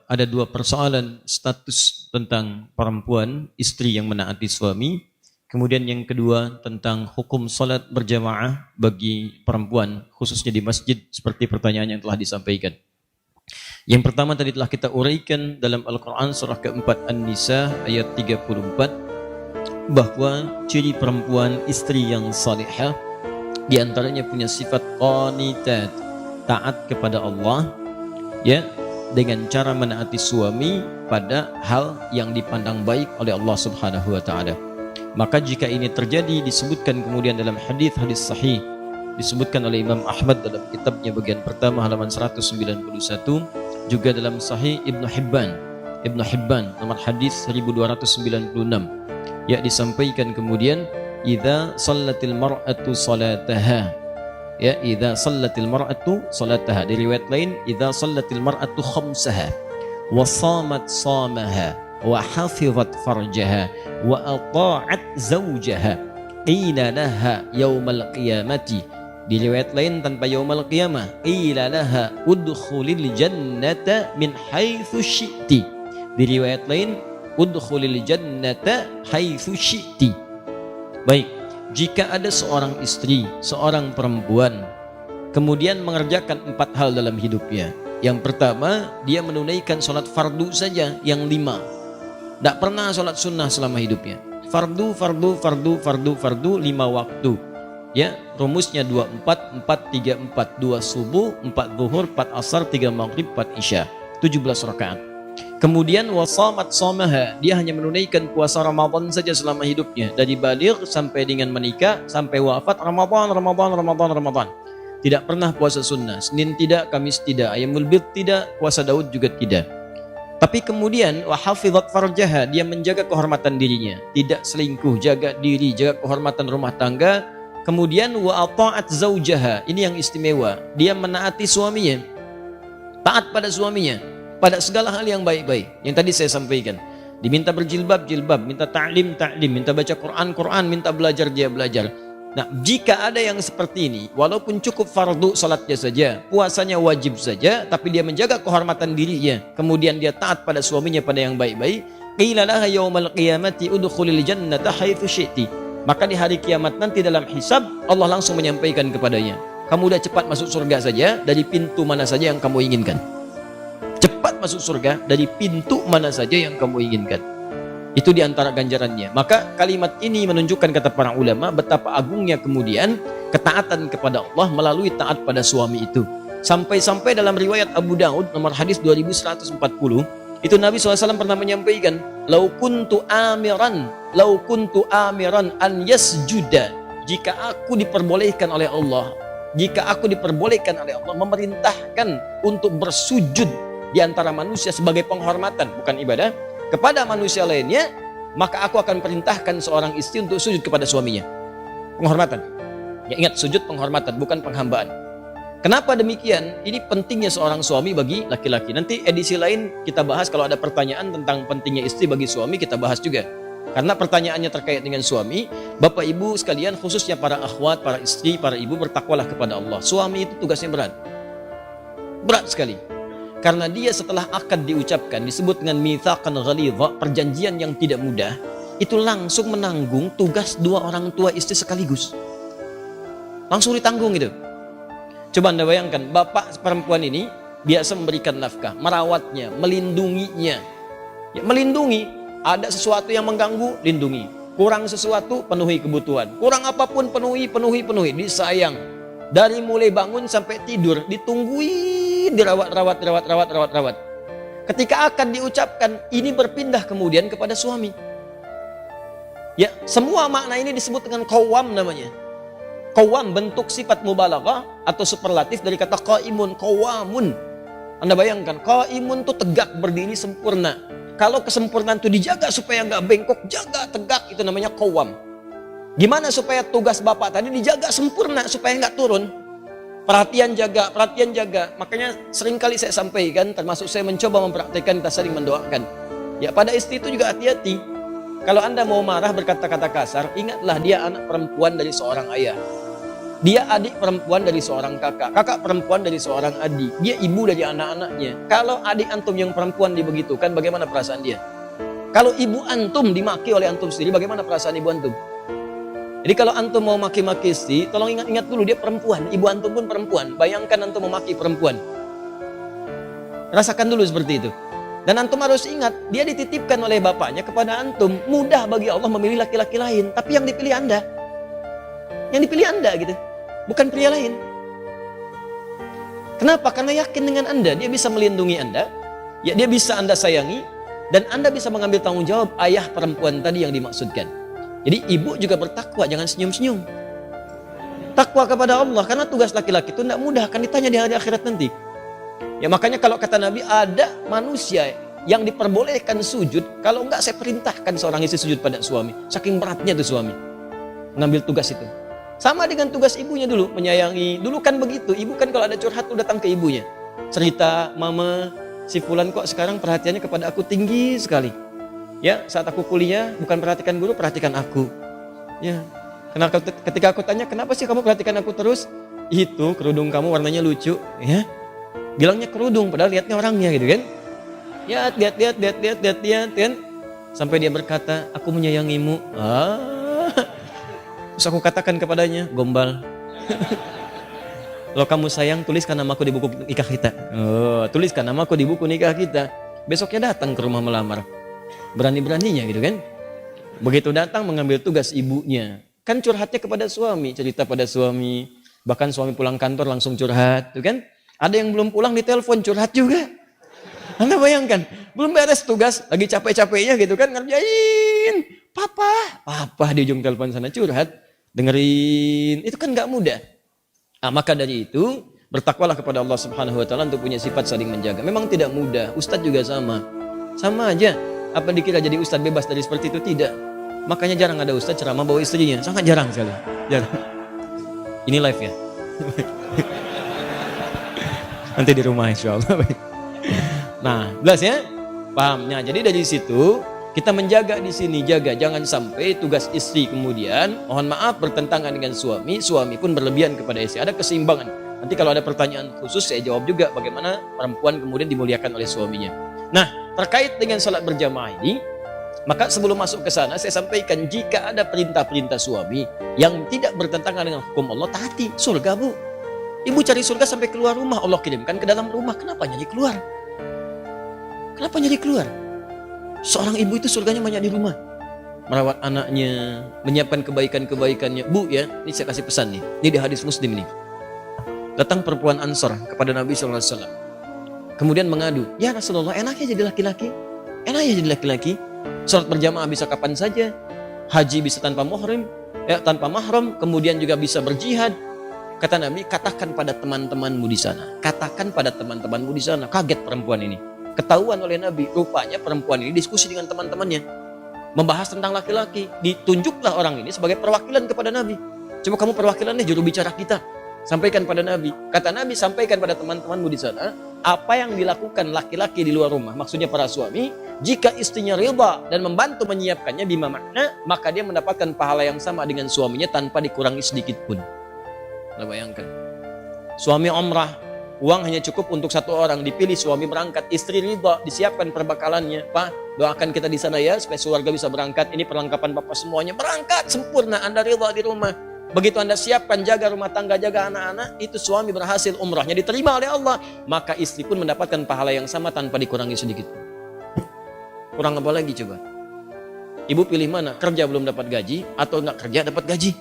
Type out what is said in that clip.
ada dua persoalan status tentang perempuan, istri yang menaati suami. Kemudian yang kedua tentang hukum salat berjamaah bagi perempuan, khususnya di masjid, seperti pertanyaan yang telah disampaikan. Yang pertama tadi telah kita uraikan dalam Al-Quran surah keempat An-Nisa ayat 34, bahwa ciri perempuan istri yang salihah diantaranya punya sifat qanitat, taat kepada Allah, ya, dengan cara menaati suami pada hal yang dipandang baik oleh Allah Subhanahu wa taala. Maka jika ini terjadi, disebutkan kemudian dalam hadis-hadis sahih, disebutkan oleh Imam Ahmad dalam kitabnya bagian pertama halaman 191, juga dalam sahih Ibnu Hibban nomor hadis 1296, ya, disampaikan kemudian idza shallatil mar'atu salataha, ya, idza shallatil mar'atu salataha. Di riwayat lain idza shallatil mar'atu khamsaha wa shamat shamaha wa hafizat farjaha wa ata'at zawjaha qila laha yaumal qiyamati. Di riwayat lain tanpa yaumal qiyamah, qila laha udkhulil jannata min haitsu syi'ti. Di riwayat lain udkhulil jannata haitsu syi'ti. Baik, jika ada seorang istri, seorang perempuan, kemudian mengerjakan 4 hal dalam hidupnya. Yang pertama, dia menunaikan sholat fardu saja yang 5. Tidak pernah sholat sunnah selama hidupnya. Fardu 5 waktu. Ya, rumusnya 24, 4, 3, 4. 2 subuh, 4 zuhur, 4 asar, 3 maghrib, 4 isya. 17 rakaat. Kemudian wasamat somaha, dia hanya menunaikan puasa Ramadan saja selama hidupnya, dari baligh sampai dengan menikah, sampai wafat Ramadan. Tidak pernah puasa sunnah, Senin tidak, Kamis tidak, Ayyamul Bid tidak, puasa Daud juga tidak. Tapi kemudian wahafizat farjaha, dia menjaga kehormatan dirinya, tidak selingkuh, jaga diri, jaga kehormatan rumah tangga. Kemudian wa ata'at zaujaha, ini yang istimewa, dia menaati suaminya, taat pada suaminya pada segala hal yang baik-baik. Yang tadi saya sampaikan, diminta berjilbab, jilbab, minta ta'lim, minta baca Quran, minta belajar, dia belajar. Nah, jika ada yang seperti ini, walaupun cukup fardu salatnya saja, puasanya wajib saja, tapi dia menjaga kehormatan dirinya, kemudian dia taat pada suaminya pada yang baik-baik, qila laha yaumal qiyamati udkhulil jannata haitsu syi'ti. Maka di hari kiamat nanti dalam hisab, Allah langsung menyampaikan kepadanya, kamu udah cepat masuk surga saja dari pintu mana saja yang kamu inginkan. Cepat masuk surga dari pintu mana saja yang kamu inginkan. Itu diantara ganjarannya. Maka kalimat ini menunjukkan, kata para ulama, betapa agungnya kemudian ketaatan kepada Allah melalui taat pada suami itu. Sampai-sampai dalam riwayat Abu Daud nomor hadis 2140, itu Nabi SAW pernah menyampaikan, lau kuntu amiran an yasjuda, jika aku diperbolehkan oleh Allah memerintahkan untuk bersujud di antara manusia sebagai penghormatan, bukan ibadah, kepada manusia lainnya, maka aku akan perintahkan seorang istri untuk sujud kepada suaminya. Penghormatan. Ya, ingat, sujud penghormatan, bukan penghambaan. Kenapa demikian? Ini pentingnya seorang suami bagi laki-laki. Nanti edisi lain kita bahas, kalau ada pertanyaan tentang pentingnya istri bagi suami, kita bahas juga. Karena pertanyaannya terkait dengan suami. Bapak ibu sekalian, khususnya para akhwat, para istri, para ibu, bertakwalah kepada Allah. Suami itu tugasnya berat. Berat sekali. Karena dia setelah akad diucapkan, disebut dengan mitsaqan ghalidha, perjanjian yang tidak mudah, itu langsung menanggung tugas 2 orang tua istri sekaligus. Langsung ditanggung itu. Coba Anda bayangkan, bapak perempuan ini biasa memberikan nafkah, merawatnya, melindunginya. Ya, melindungi, ada sesuatu yang mengganggu, lindungi. Kurang sesuatu, penuhi kebutuhan. Kurang apapun, penuhi, disayang. Dari mulai bangun sampai tidur, ditungguin, dirawat. Ketika akan diucapkan, ini berpindah kemudian kepada suami. Ya, semua makna ini disebut dengan qawwam namanya. Qawwam bentuk sifat mubalaghah atau superlatif dari kata qaimun, qawamun. Anda bayangkan, qaimun itu tegak, berdiri sempurna. Kalau kesempurnaan itu dijaga supaya nggak bengkok, jaga tegak, itu namanya qawwam. Gimana supaya tugas bapak tadi dijaga sempurna supaya nggak turun? Perhatian jaga. Makanya seringkali saya sampaikan, termasuk saya mencoba mempraktikkan, kita sering mendoakan. Ya, pada istri itu juga hati-hati. Kalau Anda mau marah berkata-kata kasar, ingatlah dia anak perempuan dari seorang ayah. Dia adik perempuan dari seorang kakak, kakak perempuan dari seorang adik, dia ibu dari anak-anaknya. Kalau adik antum yang perempuan dibegitukan, bagaimana perasaan dia? Kalau ibu antum dimaki oleh antum sendiri, bagaimana perasaan ibu antum? Jadi kalau antum mau maki-maki istri, tolong ingat-ingat dulu dia perempuan, ibu antum pun perempuan. Bayangkan antum memaki perempuan. Rasakan dulu seperti itu. Dan antum harus ingat, dia dititipkan oleh bapaknya kepada antum. Mudah bagi Allah memilih laki-laki lain, tapi yang dipilih Anda. Yang dipilih Anda gitu. Bukan pria lain. Kenapa? Karena yakin dengan Anda, dia bisa melindungi Anda, ya dia bisa Anda sayangi, dan Anda bisa mengambil tanggung jawab ayah perempuan tadi yang dimaksudkan. Jadi ibu juga bertakwa, jangan senyum-senyum. Takwa kepada Allah, karena tugas laki-laki itu tidak mudah, akan ditanya di hari akhirat nanti. Ya makanya kalau kata Nabi, ada manusia yang diperbolehkan sujud, kalau enggak saya perintahkan seorang istri sujud pada suami. Saking beratnya tuh suami mengambil tugas itu. Sama dengan tugas ibunya dulu, menyayangi. Dulu kan begitu, ibu kan kalau ada curhat tuh datang ke ibunya. Cerita, mama, si fulan kok sekarang perhatiannya kepada aku tinggi sekali. Ya, saat aku kuliah, bukan perhatikan guru, perhatikan aku. Ya, karena ketika aku tanya, kenapa sih kamu perhatikan aku terus? Itu, kerudung kamu warnanya lucu. Ya, bilangnya kerudung, padahal lihatnya orangnya gitu kan. Ya, lihat, kan. Sampai dia berkata, aku menyayangimu. Terus aku katakan kepadanya, gombal. Kalau kamu sayang, tuliskan namaku di buku nikah kita. Tuliskan namaku di buku nikah kita. Besoknya datang ke rumah melamar. Berani-beraninya gitu kan. Begitu datang mengambil tugas ibunya. Kan curhatnya kepada suami, cerita pada suami. Bahkan suami pulang kantor langsung curhat, tuh kan. Ada yang belum pulang ditelepon curhat juga. Anda bayangkan, belum beres tugas, lagi capek-capeknya gitu kan, ngerjain. Papa di ujung telepon sana curhat. Dengerin, itu kan gak mudah. Maka dari itu, bertakwalah kepada Allah Subhanahu wa Ta'ala untuk punya sifat saling menjaga. Memang tidak mudah, ustadz juga sama. Sama aja, apa dikira jadi ustadz bebas dari seperti itu? Tidak. Makanya jarang ada ustadz ceramah bawa istrinya, sangat jarang sekali. Jarang. Ini live ya. Nanti di rumah insya Allah. Nah, jelas ya? Pahamnya. Jadi dari situ, kita menjaga di sini, jaga jangan sampai tugas istri kemudian mohon maaf bertentangan dengan suami, suami pun berlebihan kepada istri. Ada keseimbangan. Nanti kalau ada pertanyaan khusus saya jawab juga bagaimana perempuan kemudian dimuliakan oleh suaminya. Nah, terkait dengan salat berjamaah ini, maka sebelum masuk ke sana saya sampaikan jika ada perintah-perintah suami yang tidak bertentangan dengan hukum Allah, taati. Surga, Bu. Ibu cari surga sampai keluar rumah, Allah kirimkan ke dalam rumah. Kenapa nyari keluar? Kenapa nyari keluar? Seorang ibu itu surganya banyak di rumah. Merawat anaknya, menyiapkan kebaikan-kebaikannya. Bu ya, ini saya kasih pesan nih. Ini di hadis Muslim nih. Datang perempuan Ansor kepada Nabi SAW. Kemudian mengadu, ya Rasulullah enaknya jadi laki-laki. Enaknya jadi laki-laki. Salat berjamaah bisa kapan saja. Haji bisa tanpa mahram. Tanpa mahram. Kemudian juga bisa berjihad. Kata Nabi, katakan pada teman-temanmu di sana. Katakan pada teman-temanmu di sana. Kaget perempuan ini. Ketahuan oleh Nabi, rupanya perempuan ini diskusi dengan teman-temannya. Membahas tentang laki-laki. Ditunjuklah orang ini sebagai perwakilan kepada Nabi. Coba kamu perwakilan nih, juru bicara kita. Sampaikan pada Nabi. Kata Nabi, sampaikan pada teman-temanmu di sana. Apa yang dilakukan laki-laki di luar rumah. Maksudnya para suami. Jika istrinya ridha dan membantu menyiapkannya bima makna. Maka dia mendapatkan pahala yang sama dengan suaminya tanpa dikurangi sedikit pun. Anda bayangkan. Suami umrah. Uang hanya cukup untuk satu orang, dipilih suami berangkat, istri ridha, disiapkan perbekalannya. Pak, doakan kita di sana ya, supaya keluarga bisa berangkat. Ini perlengkapan Bapak semuanya, berangkat sempurna, Anda ridha di rumah. Begitu Anda siapkan, jaga rumah tangga, jaga anak-anak, itu suami berhasil umrahnya, diterima oleh Allah. Maka istri pun mendapatkan pahala yang sama tanpa dikurangi sedikit. Kurang apa lagi coba? Ibu pilih mana? Kerja belum dapat gaji, atau enggak kerja dapat gaji?